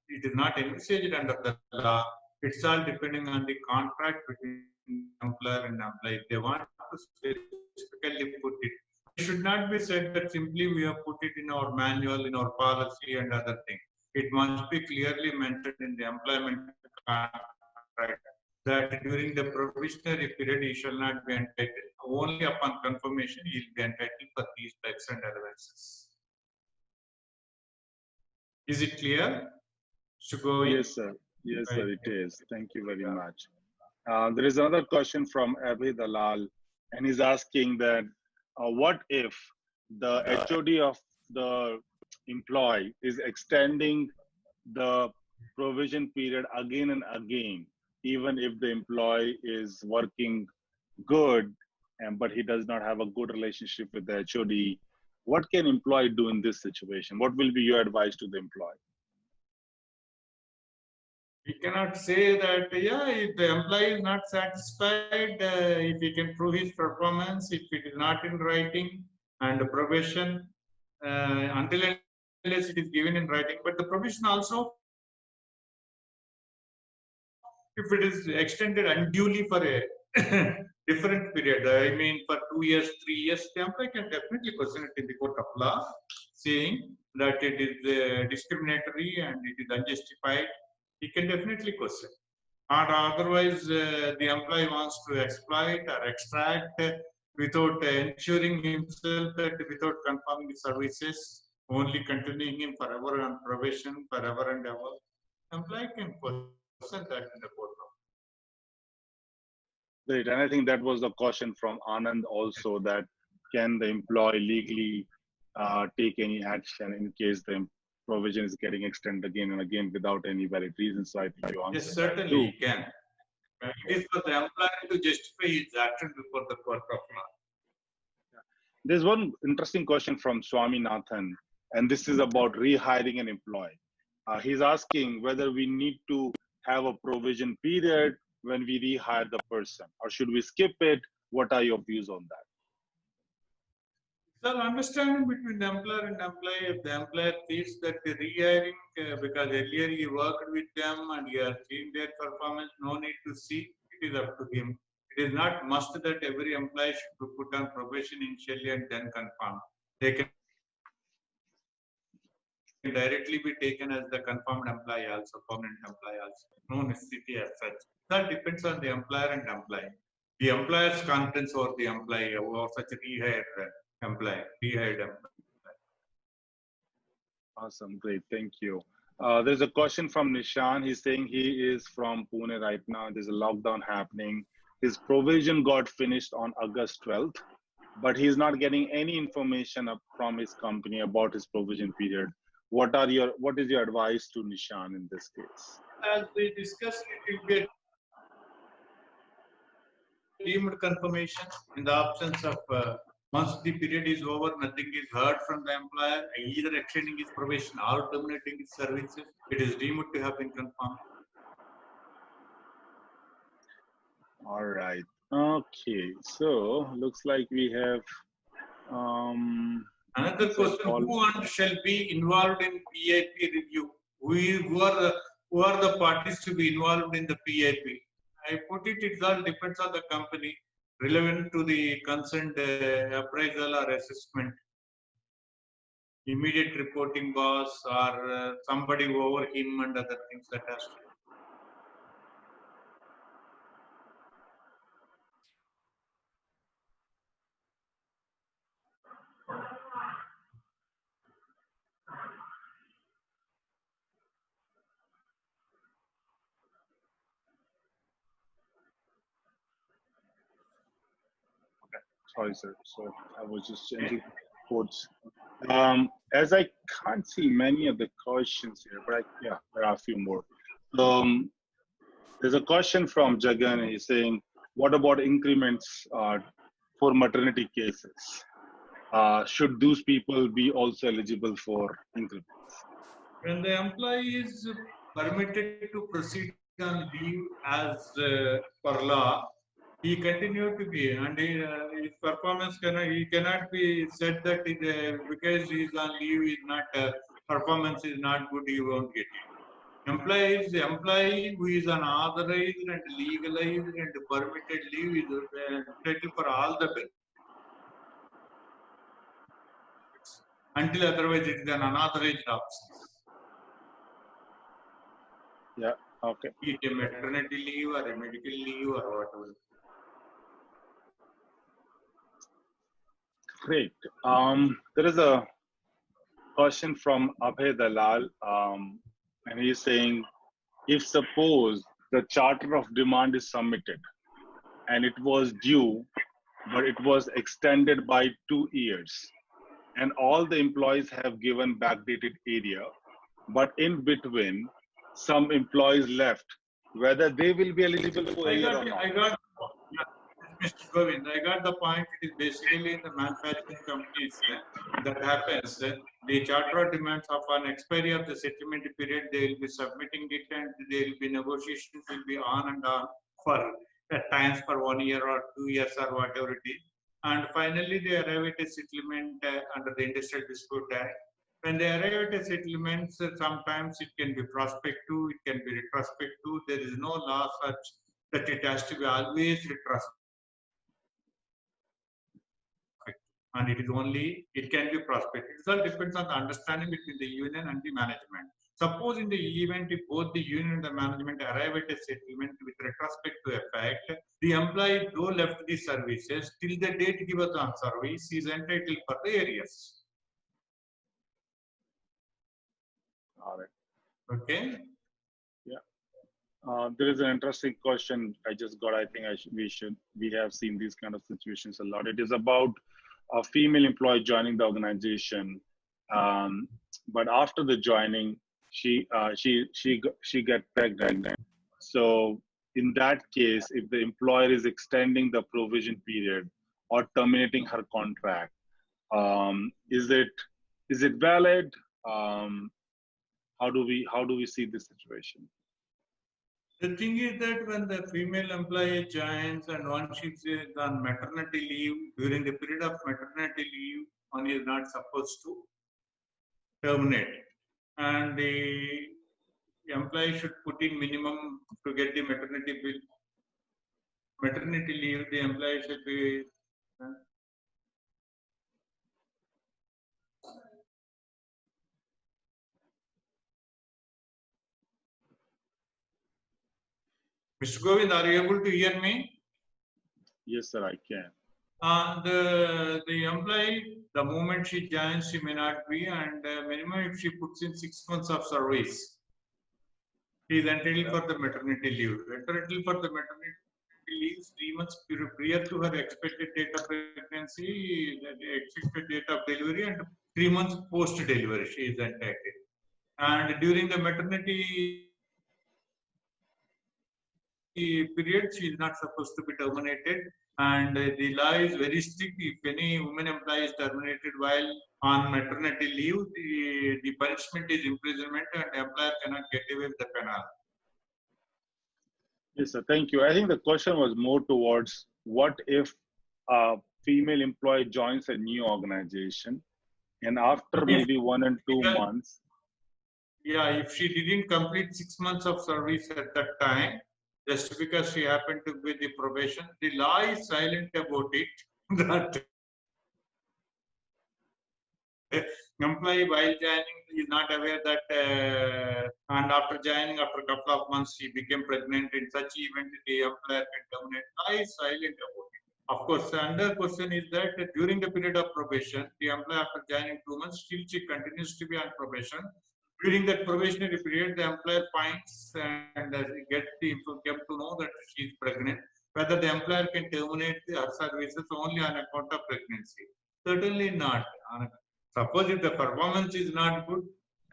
it is not envisaged under the law. It's all depending on the contract between employer and employee. If they want to specifically put it, it should not be said that simply we have put it in our manual, in our policy and other things. It must be clearly mentioned in the employment contract that during the probationary period he shall not be entitled. Only upon confirmation he will be entitled for these tax and allowances. Is it clear? Yes, sir. Yes, sir, it is. Thank you very much. There is another question from Abhi Dalal, and he's asking that what if the HOD of the employee is extending the provision period again and again, even if the employee is working good, but he does not have a good relationship with the HOD? What can employee do in this situation? What will be your advice to the employee? We cannot say that, yeah, if the employee is not satisfied, if he can prove his performance, if it is not in writing and the probation, until unless it is given in writing, but the probation also, if it is extended unduly for a different period, I mean for 2 years, 3 years, the employee can definitely question it in the court of law, saying that it is discriminatory and it is unjustified. He can definitely question. Or otherwise, the employee wants to exploit or extract without ensuring himself that without confirming the services, only continuing him forever on probation, forever and ever. Employee can question that in the court. Great, and I think that was the question from Anand also, that can the employee legally take any action in case the provision is getting extended again and again without any valid reason? So I think you answered. Yes, certainly he can. It is for the employer to justify his action before the court of law. There's one interesting question from Swaminathan, and this is about rehiring an employee. He's asking whether we need to have a provision period when we rehire the person, or should we skip it? What are your views on that? Sir, understanding between the employer and employee, if the employer feels that the rehiring, because earlier he worked with them and he has seen their performance, no need to see, it is up to him. It is not must that every employee should be put on probation initially and then confirm. They can directly be taken as the confirmed employee also, permanent employee also. No necessity as such. That depends on the employer and employee. The employer's confidence over the employee or such a rehired employee. Awesome, great, thank you. There's a question from Nishan. He's saying he is from Pune right now. There's a lockdown happening. His provision got finished on August 12th, but he's not getting any information from his company about his provision period. What is your advice to Nishan in this case? As we discussed, it will be a deemed confirmation in the absence of once the period is over, nothing is heard from the employer, either extending his probation or terminating his services. It is deemed to have been confirmed. All right. Okay. So looks like we have. Another question: who shall be involved in PIP review? Who are the parties to be involved in the PIP? I put it. It all depends on the company relevant to the concerned appraisal or assessment. Immediate reporting boss or somebody over him and other things that has to. Sorry, sir. So I was just changing codes. As I can't see many of the questions here, but yeah, there are a few more. There's a question from Jagan. He's saying, what about increments for maternity cases? Should those people be also eligible for increments? When the employee is permitted to proceed on leave as per law, he continued to be, and his performance he cannot be said that because he is on leave, is not performance is not good, he won't get it. Employee is the employee who is an authorized and legalized and permitted leave is entitled for all the benefits. Until otherwise, it is an unauthorized absence. Yeah. Okay. Be it a maternity leave or a medical leave or whatever. Great. There is a question from Abhay Dalal, and he's saying, if suppose the charter of demand is submitted and it was due, but it was extended by 2 years, and all the employees have given backdated area, but in between, some employees left, whether they will be eligible for area or not. Mr. Govind, I got the point. It is basically in the manufacturing companies that happens. The charter of demands of an expiry of the settlement period, they will be submitting it and there will be negotiations will be on and on for at times for 1 year or 2 years or whatever it is. And finally, they arrive at a settlement under the Industrial Dispute Act. When they arrive at a settlement, sometimes it can be prospective, it can be retrospective. There is no law such that it has to be always retrospective. And it is only, it can be prospective. It all depends on the understanding between the union and the management. Suppose in the event if both the union and the management arrive at a settlement with retrospective effect, the employee though left the services till the date given on service is entitled for the arrears. All right. Okay. Yeah. There is an interesting question I just got. I think we have seen these kind of situations a lot. It is about a female employee joining the organization, but after the joining, she got pregnant. So in that case, if the employer is extending the provision period or terminating her contract, is it valid? How do we see this situation? The thing is that when the female employee joins and once she is on maternity leave, during the period of maternity leave, one is not supposed to terminate. And the employee should put in minimum to get the maternity leave, the employee should be Mr. Govind, are you able to hear me? Yes, sir, I can. The employee, the moment she joins, she may not be, and minimum if she puts in 6 months of service, she is entitled for the maternity leave. Entitled for the maternity leave 3 months prior to her expected date of pregnancy, the expected date of delivery, and 3 months post delivery, she is entitled. And during the maternity period, she is not supposed to be terminated. And the law is very strict. If any woman employee is terminated while on maternity leave, the punishment is imprisonment and the employer cannot get away with the penalty. Yes, sir. Thank you. I think the question was more towards what if a female employee joins a new organization and after maybe 1 and 2 months. Yeah, if she didn't complete 6 months of service at that time, just because she happened to be the probation, the law is silent about it. That employee while joining is not aware that and after joining after a couple of months she became pregnant. In such event the employer can terminate. Law is silent about it. Of course, another question is that during the period of probation, the employer after joining 2 months still she continues to be on probation. During that probationary period, the employer finds and get to know that she is pregnant. Whether the employer can terminate her services only on account of pregnancy? Certainly not. Suppose if the performance is not good,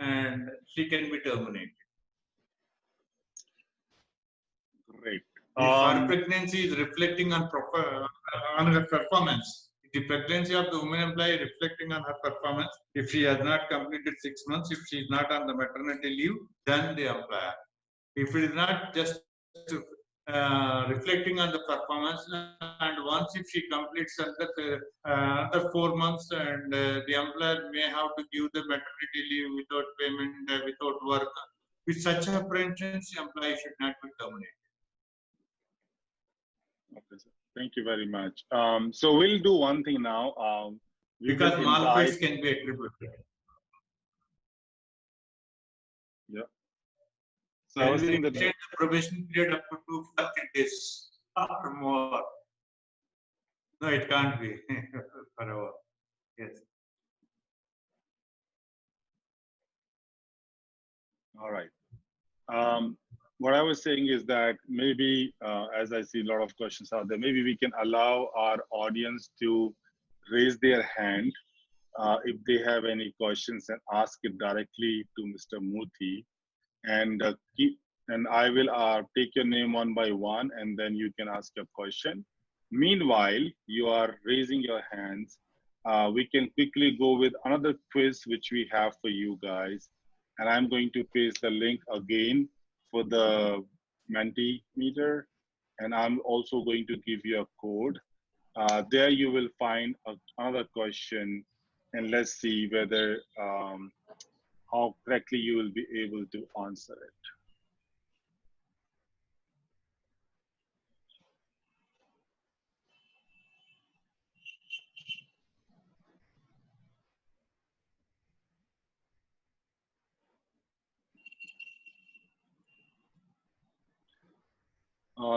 and she can be terminated. Great. If her pregnancy is reflecting on her performance, the pregnancy of the woman employee reflecting on her performance, if she has not completed 6 months, if she is not on the maternity leave, then the employer. If it is not just reflecting on the performance, and once if she completes another 4 months, and the employer may have to give the maternity leave without payment, without work. With such apprehensions, the employee should not be terminated. Okay, sir. Thank you very much. So we'll do one thing now. Because malpractice can be attributed. Yeah. So I was saying that the probation period up to 240 days or more. No, it can't be forever. Yes. all right. What I was saying is that maybe, as I see a lot of questions out there, maybe we can allow our audience to raise their hand if they have any questions and ask it directly to Mr. Murthy. And I will take your name one by one, and then you can ask your question. Meanwhile, you are raising your hands. We can quickly go with another quiz which we have for you guys. And I'm going to paste the link again for the Mentimeter. And I'm also going to give you a code. There you will find another question. And let's see whether how correctly you will be able to answer it.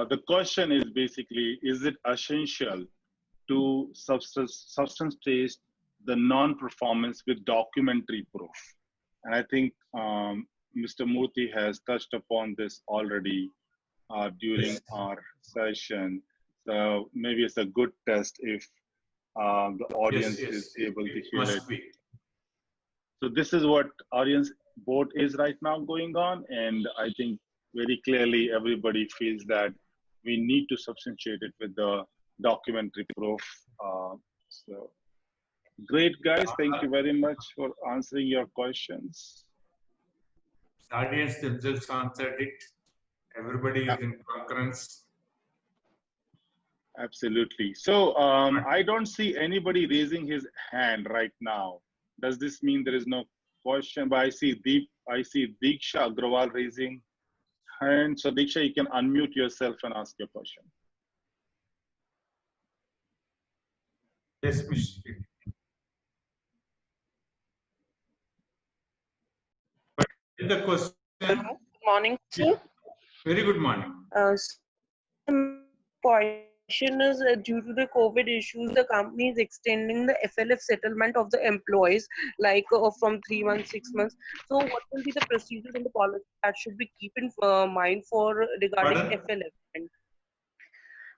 The question is basically, is it essential to substantiate the non-performance with documentary proof? And I think Mr. Murthy has touched upon this already during our session. So maybe it's a good test if the audience is able to hear it. So this is what audience vote is right now going on. And I think very clearly everybody feels that we need to substantiate it with the documentary proof. So great, guys. Thank you very much for answering your questions. The audience themselves answered it. Everybody is in concurrence. Absolutely. So I don't see anybody raising his hand right now. Does this mean there is no question? But I see Diksha Agrawal raising hand. So Diksha, you can unmute yourself and ask your question. Yes, Mr. But the question. Good morning, sir. Very good morning. Question is, due to the COVID issues, the company is extending the FLF settlement of the employees, like from 3 months, 6 months. So, what will be the procedures and the policy that should be keep in mind for regarding FLF?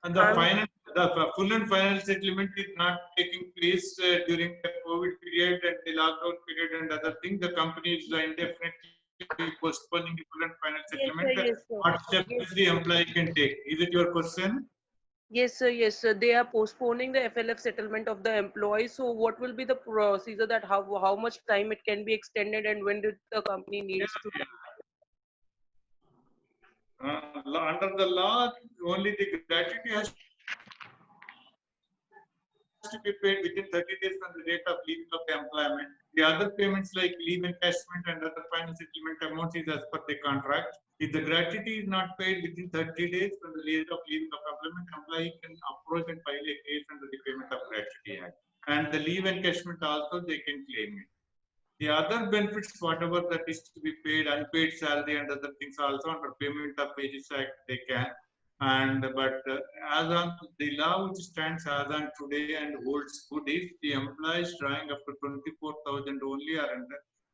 And the full and final settlement is not taking place during the COVID period and the lockdown period and other things. The company is indefinitely postponing the full and final settlement. Yes, sir. What steps the employee can take? Is it your question? Yes, sir. Yes, sir. They are postponing the FLF settlement of the employees. So, what will be the procedure that how much time it can be extended and when did the company needs to? Under the law, only the gratuity has to be paid within 30 days from the date of leaving of the employment. The other payments like leave encashment and other final settlement amounts is as per the contract. If the gratuity is not paid within 30 days from the date of leaving of employment, employee can approach and file a case under the Payment of Gratuity Act. And the leave encashment also they can claim it. The other benefits, whatever that is to be paid, unpaid salary and other things also under Payment of Wages Act they can. But as on the law which stands as on today and holds good is the employees drawing up to 24,000 only are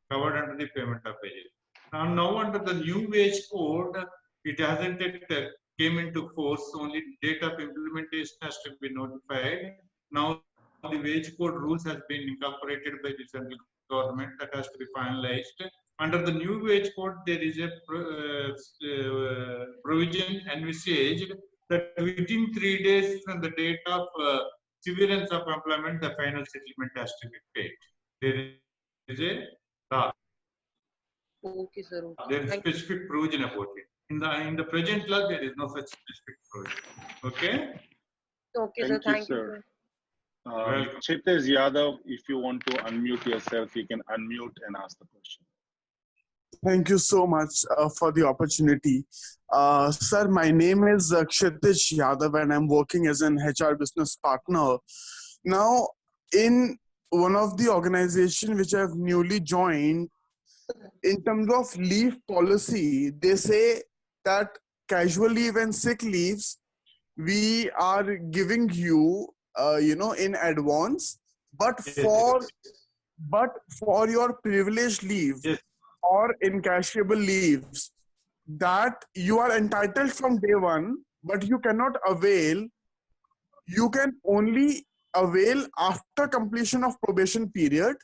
covered under the Payment of Wages. Now under the new wage code, it hasn't yet came into force. Only date of implementation has to be notified. Now the wage code rules has been incorporated by the central government that has to be finalized. Under the new wage code, there is a provision envisaged that within 3 days from the date of severance of employment, the final settlement has to be paid. There is a law. Okay, sir. Okay. There is Thank specific provision about it. In the present law, there is no such specific provision. Okay? Okay, sir. Thank you, Thank you, sir. sir. Welcome. Kshitij Yadav, if you want to unmute yourself, you can unmute and ask the question. Thank you so much for the opportunity. Sir, my name is Kshitij Yadav and I'm working as an HR business partner. Now, in one of the organization which I've newly joined, in terms of leave policy, they say that casual leave and sick leaves, we are giving you, in advance, but for your privileged leave Yes. or incashable leaves, that you are entitled from day one, but you cannot avail. You can only avail after completion of probation period.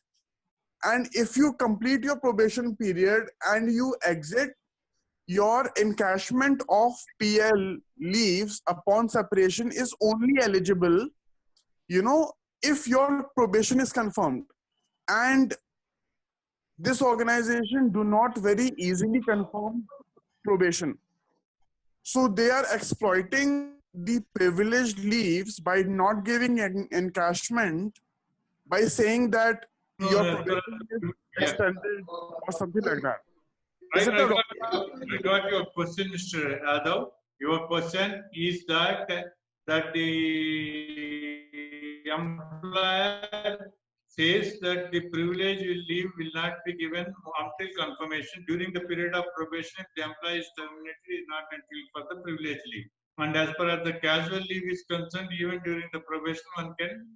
And if you complete your probation period and you exit, your encashment of PL leaves upon separation is only eligible, if your probation is confirmed. And this organization do not very easily confirm probation. So they are exploiting the privileged leaves by not giving an encashment, by saying that your probation is extended or something like that. Is it I a got your question, Mr. Yadav. Your question is that the employer says that the privilege leave will not be given until confirmation. During the period of probation, if the employee is terminated, is not entitled for the privilege leave. And as far as the casual leave is concerned, even during the probation, one can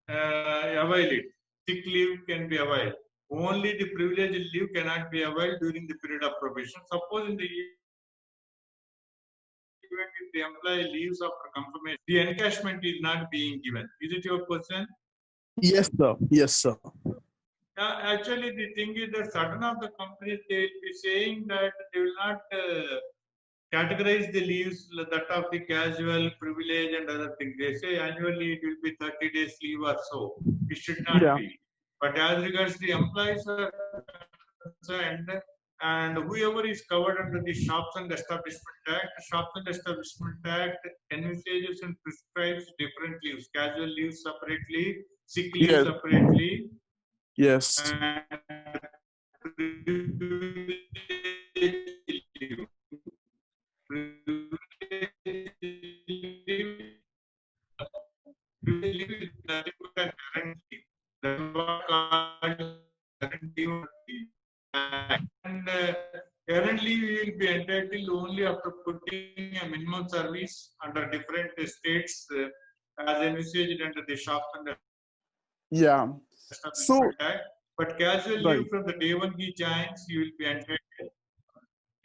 avail it. Sick leave can be availed. Only the privileged leave cannot be availed during the period of probation. Suppose in the event if the employee leaves after confirmation, the encashment is not being given. Is it your question? Yes, sir. Yes, sir. Actually, the thing is that certain of the companies, they will be saying that they will not categorize the leaves, that of the casual, privilege and other things. They say annually it will be 30 days leave or so. It should not be. But as regards the employees are concerned, and whoever is covered under the Shops and Establishment Act, Shops and Establishment Act envisages and prescribes different leaves, casual leaves separately, sick leave Yes. separately, Yes. and and currently we will be entitled only after putting a minimum service under different states as envisaged under the Shops and Yeah. Establishment Act. But casual leave Right. from the day one he joins, you will be entitled.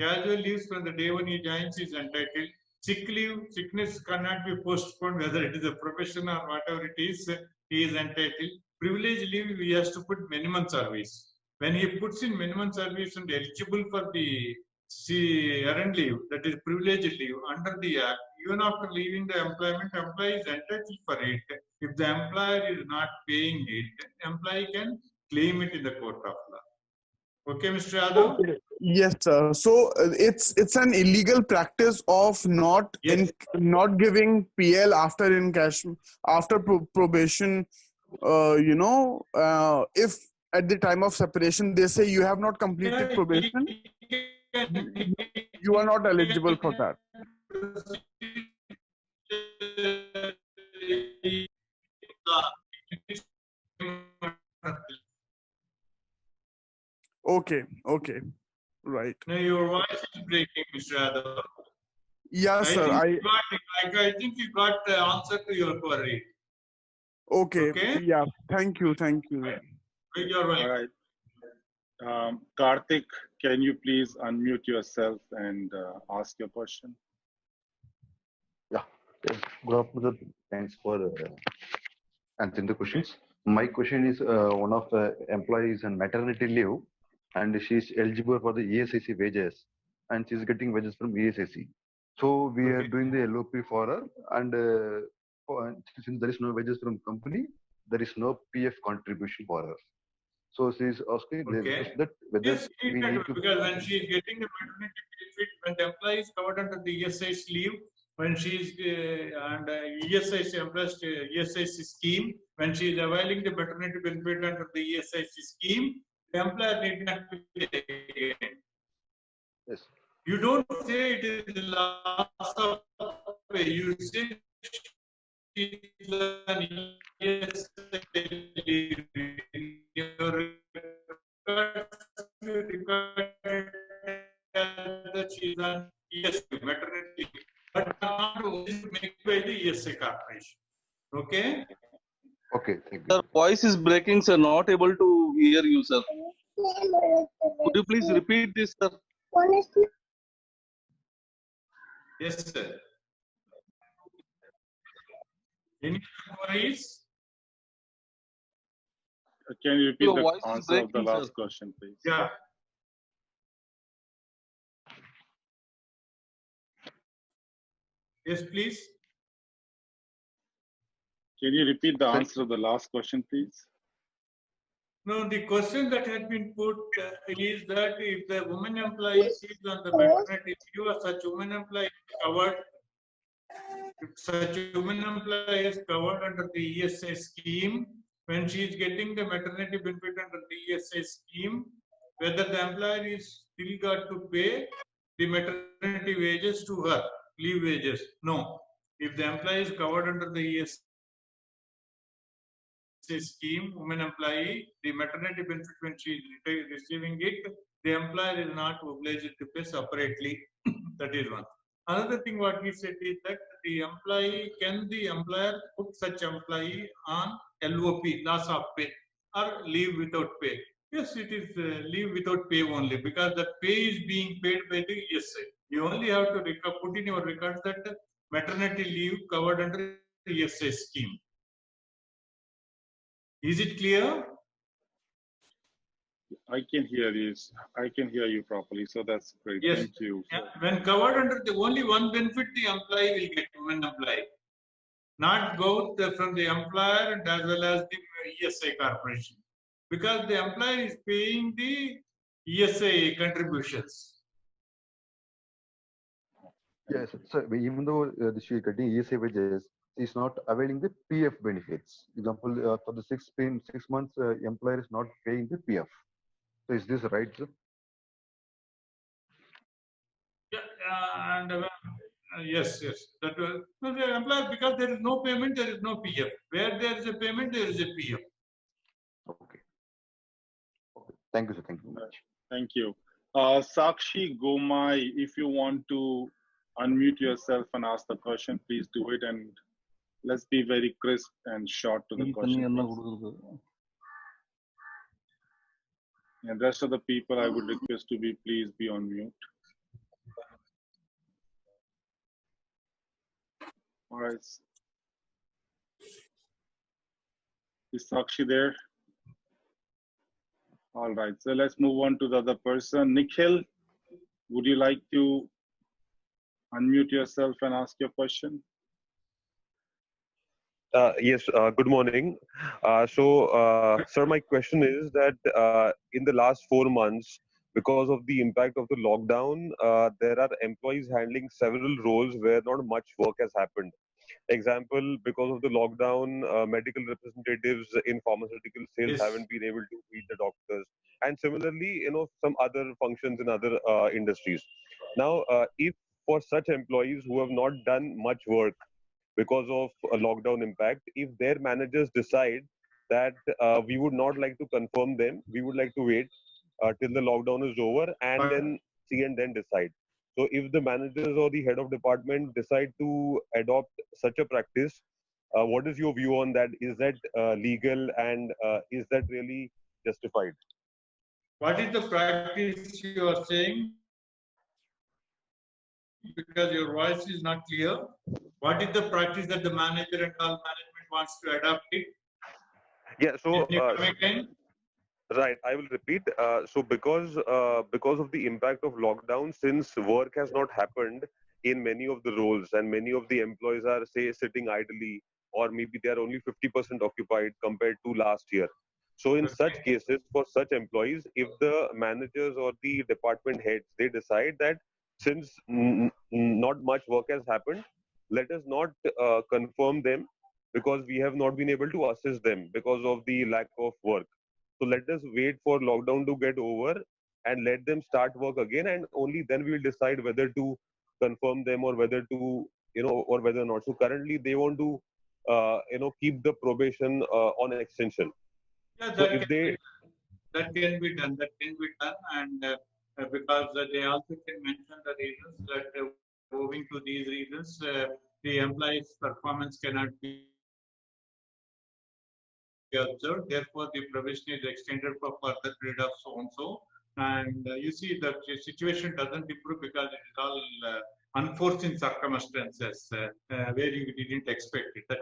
Casual leaves from the day one he joins is entitled. Sick leave, sickness cannot be postponed, whether it is a profession or whatever it is, he is entitled. Privilege leave, he has to put minimum service. When he puts in minimum service and eligible for the earned leave, that is privilege leave under the Act, even after leaving the employment, employee is entitled for it. If the employer is not paying it, employee can claim it in the court of law. Okay, Mr. Yadav? Okay. Yes, sir. So it's an illegal practice of not Yes. not giving PL after after probation. If at the time of separation they say you have not completed probation, you are not eligible for that. Okay. Okay. Right. No, your voice is breaking, Mr. Yadav. Yes, sir. I think you got the answer to your query. Okay. Okay. Yeah. Thank you. Thank you. You're welcome. All right. Karthik, can you please unmute yourself and ask your question? Yeah. Good afternoon. Thanks for answering the questions. My question is one of the employees on maternity leave, and she's eligible for the ESIC wages, and she's getting wages from ESIC. So we are Okay. doing the LOP for her, and since there is no wages from company, there is no PF contribution for her. So she is asking the Okay. question that whether Yes, it we that need way, to. because when she is getting the maternity benefit, when the employee is covered under the ESI's leave, when she is under ESI's employee ESI's scheme, when she is availing the maternity benefit under the ESI's scheme, the employer need not pay again. Yes. You don't say it is loss of pay. You say she is an ESI leave. In your records, you record that she is on ESI, maternity leave, but not make by the ESI corporation. Okay? Okay. Thank Sir, you. voice is breaking, sir. Not able to hear you, sir. Could you please repeat this, sir? Yes, sir. Any queries? Can you repeat Your the voice is answer of the breaking, sir. last question, please? Yeah. Yes, please. Can you repeat the Sir? answer of the last question, please? No, the question that had been put is that if the woman employee is on the maternity leave, or such woman employee is covered, if such woman employee is covered under the ESI scheme, when she is getting the maternity benefit under the ESI scheme, whether the employer is still got to pay the maternity wages to her, leave wages. No. If the employee is covered under the ESI scheme, woman employee, the maternity benefit when she is receiving it, the employer is not obliged to pay separately. That is one. Another thing what we said is that the employer put such employee on LOP, loss of pay, or leave without pay? Yes, it is leave without pay only, because the pay is being paid by the ESI. You only have to put in your records that maternity leave covered under the ESI scheme. Is it clear? I can hear you. I can hear you properly. So that's great. Yes. Thank you. Yeah. When covered under the only one benefit, the employee will get, women employee, not both from the employer and as well as the ESI corporation, because the employer is paying the ESI contributions. Yes. So even though she is getting ESI wages, she is not availing the PF benefits. Example, for the 6 months, employer is not paying the PF. So is this right, sir? Yeah, and yes, that was no, the employer, because there is no payment, there is no PF. Where there is a payment, there is a PF. Okay. Okay. Thank you, sir. Thank you very much. Thank you. Sakshi Gomai, if you want to unmute yourself and ask the question, please do it. And let's be very crisp and short to the question. Please. And rest of the people, I would request to be please be on mute. All right. Is Sakshi there? All right. So let's move on to the other person. Nikhil, would you like to unmute yourself and ask your question? Yes, good morning. Sir, my question is that in the last 4 months, because of the impact of the lockdown, there are employees handling several roles where not much work has happened. Example, because of the lockdown, medical representatives in pharmaceutical sales Yes. haven't been able to meet the doctors. And similarly, some other functions in other industries. Now, if for such employees who have not done much work, because of a lockdown impact, if their managers decide that we would not like to confirm them, we would like to wait till the lockdown is over and then see and then decide. So if the managers or the head of department decide to adopt such a practice, what is your view on that? Is that legal and is that really justified? What is the practice you are saying? Because your voice is not clear. What is the practice that the manager and all management wants to adopt it? Yeah, so Can you come again? right, I will repeat. So because of the impact of lockdown, since work has not happened, in many of the roles, and many of the employees are, say, sitting idly, or maybe they are only 50% occupied compared to last year. So in such cases, for such employees, if the managers or the department heads, they decide that since not much work has happened, let us not confirm them, because we have not been able to assist them because of the lack of work. So let us wait for lockdown to get over and let them start work again, and only then we will decide whether to confirm them or whether to, or whether or not. So currently they want to, keep the probation on extension. Yeah, So if they, that can be done. That can be done, and because they also can mention the reasons that owing to these reasons, the employee's performance cannot be observed. Therefore, the provision is extended for further period of so and so. And you see, the situation doesn't improve because it is all unforeseen circumstances where you didn't expect it. That